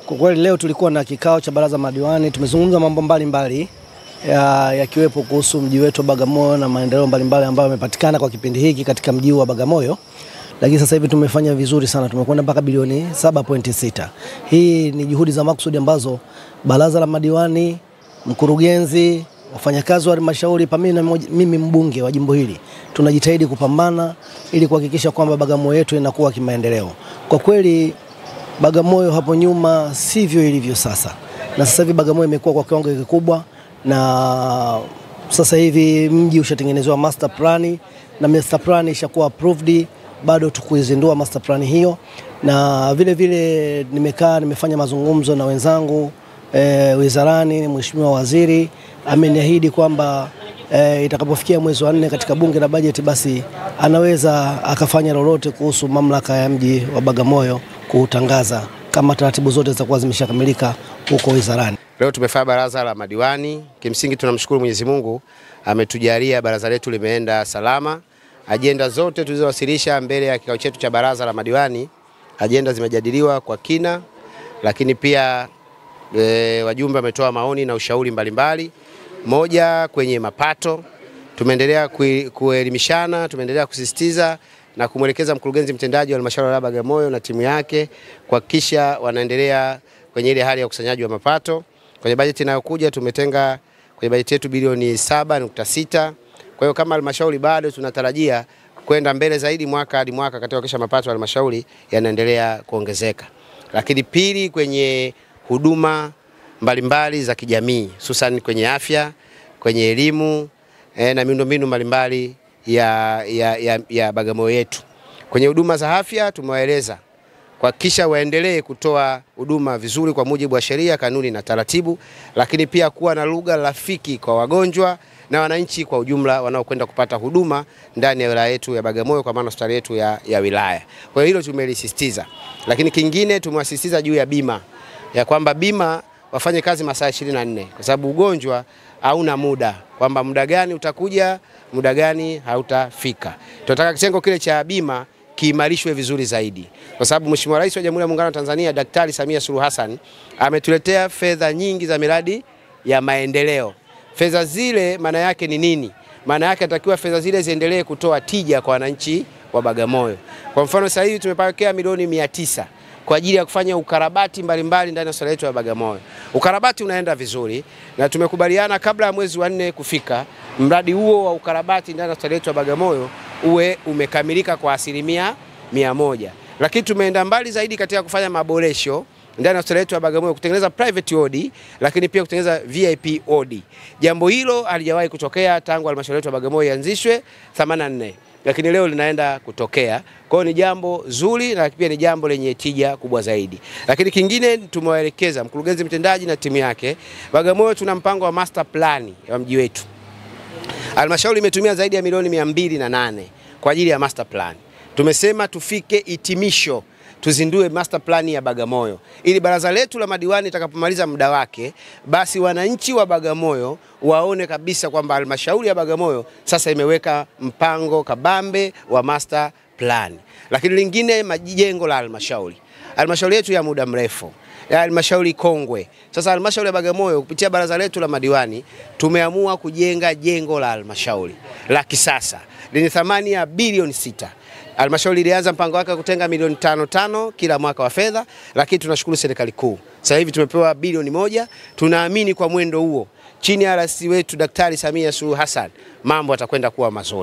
Kwa kweli leo tulikuwa na kikao cha baraza madiwani, tumezungumza mambo mbalimbali yakiwepo kuhusu mji wetu wa Bagamoyo na maendeleo mbalimbali ambayo yamepatikana kwa kipindi hiki katika mji wa Bagamoyo. Lakini sasa hivi tumefanya vizuri sana, tumekwenda mpaka bilioni 7.6. Hii ni juhudi za makusudi ambazo baraza la madiwani, mkurugenzi, wafanyakazi wa halmashauri pamoja na mimi mbunge wa jimbo hili tunajitahidi kupambana ili kuhakikisha kwamba Bagamoyo yetu inakuwa kimaendeleo. Kwa kweli Bagamoyo hapo nyuma sivyo ilivyo sasa. Na sasa hivi Bagamoyo imekuwa kwa kiwango kikubwa, na sasa hivi mji ushatengenezwa master plan na master plan ishakuwa approved, bado tukuizindua master plan hiyo. Na vile vile nimefanya mazungumzo na wenzangu wizarani. Mheshimiwa Waziri ameniahidi kwamba itakapofikia mwezi wa 4 katika bunge la bajeti, basi anaweza akafanya lolote kuhusu mamlaka ya mji wa Bagamoyo kuutangaza kama taratibu zote zitakuwa zimeshakamilika huko wizarani. Leo tumefanya baraza la madiwani. Kimsingi tunamshukuru Mwenyezi Mungu, ametujalia baraza letu limeenda salama. Ajenda zote tulizowasilisha mbele ya kikao chetu cha baraza la madiwani, ajenda zimejadiliwa kwa kina, lakini pia wajumbe wametoa maoni na ushauri mbalimbali. Moja, kwenye mapato tumeendelea kuelimishana, tumeendelea kusisitiza na kumwelekeza mkurugenzi mtendaji wa halmashauri ya Bagamoyo na timu yake kuhakikisha wanaendelea kwenye ile hali ya ukusanyaji wa mapato. Kwenye bajeti inayokuja tumetenga kwenye bajeti yetu bilioni 7.6. Kwa hiyo kama halmashauri bado tunatarajia kwenda mbele zaidi mwaka hadi mwaka katika kuhakikisha mapato ya halmashauri yanaendelea kuongezeka. Lakini pili, kwenye huduma mbalimbali za kijamii, hususan kwenye afya, kwenye elimu na miundombinu mbalimbali ya Bagamoyo yetu. Kwenye huduma za afya tumewaeleza kuhakikisha waendelee kutoa huduma vizuri kwa mujibu wa sheria, kanuni na taratibu, lakini pia kuwa na lugha rafiki kwa wagonjwa na wananchi kwa ujumla wanaokwenda kupata huduma ndani ya wilaya yetu ya Bagamoyo, kwa maana hospitali yetu ya wilaya. Kwa hiyo hilo tumelisisitiza. Lakini kingine tumewasisitiza juu ya bima, ya kwamba bima wafanye kazi masaa 24, kwa sababu ugonjwa hauna muda, kwamba muda gani utakuja, muda gani hautafika. Tunataka kitengo kile cha bima kiimarishwe vizuri zaidi, kwa sababu Mheshimiwa Rais wa Jamhuri ya Muungano wa Tanzania Daktari Samia Suluhu Hassan ametuletea fedha nyingi za miradi ya maendeleo. Fedha zile maana yake ni nini? Maana yake atakiwa fedha zile ziendelee kutoa tija kwa wananchi wa Bagamoyo. Kwa mfano sasa hivi tumepokea milioni 900 kwa ajili ya kufanya ukarabati mbalimbali ndani ya hospitali yetu ya Bagamoyo. Ukarabati unaenda vizuri na tumekubaliana kabla ya mwezi wa 4 kufika, mradi huo wa ukarabati ndani ya hospitali yetu ya Bagamoyo uwe umekamilika kwa 100%. Lakini tumeenda mbali zaidi katika kufanya maboresho ndani ya hospitali yetu ya Bagamoyo, kutengeneza private ward, lakini pia kutengeneza VIP ward. Jambo hilo halijawahi kutokea tangu halmashauri yetu ya Bagamoyo ianzishwe 84. Lakini leo linaenda kutokea. Kwa hiyo ni jambo zuri na pia ni jambo lenye tija kubwa zaidi. Lakini kingine tumewaelekeza mkurugenzi mtendaji na timu yake, Bagamoyo tuna mpango wa master plan ya mji wetu. Halmashauri imetumia zaidi ya milioni 208 kwa ajili ya master plan. Tumesema tufike hitimisho, tuzindue master plan ya Bagamoyo, ili baraza letu la madiwani itakapomaliza muda wake, basi wananchi wa Bagamoyo waone kabisa kwamba halmashauri ya Bagamoyo sasa imeweka mpango kabambe wa master plan. Lakini lingine, majengo la halmashauri. Halmashauri yetu ya muda mrefu, ya halmashauri kongwe. Sasa halmashauri ya Bagamoyo kupitia baraza letu la madiwani tumeamua kujenga jengo la halmashauri la kisasa lenye thamani ya bilioni 6. Halmashauri ilianza mpango wake kutenga milioni 5 kila mwaka wa fedha, lakini tunashukuru serikali kuu, sasa hivi tumepewa bilioni 1. Tunaamini kwa mwendo huo chini ya rais wetu Daktari Samia Suluhu Hassan mambo yatakwenda kuwa mazuri.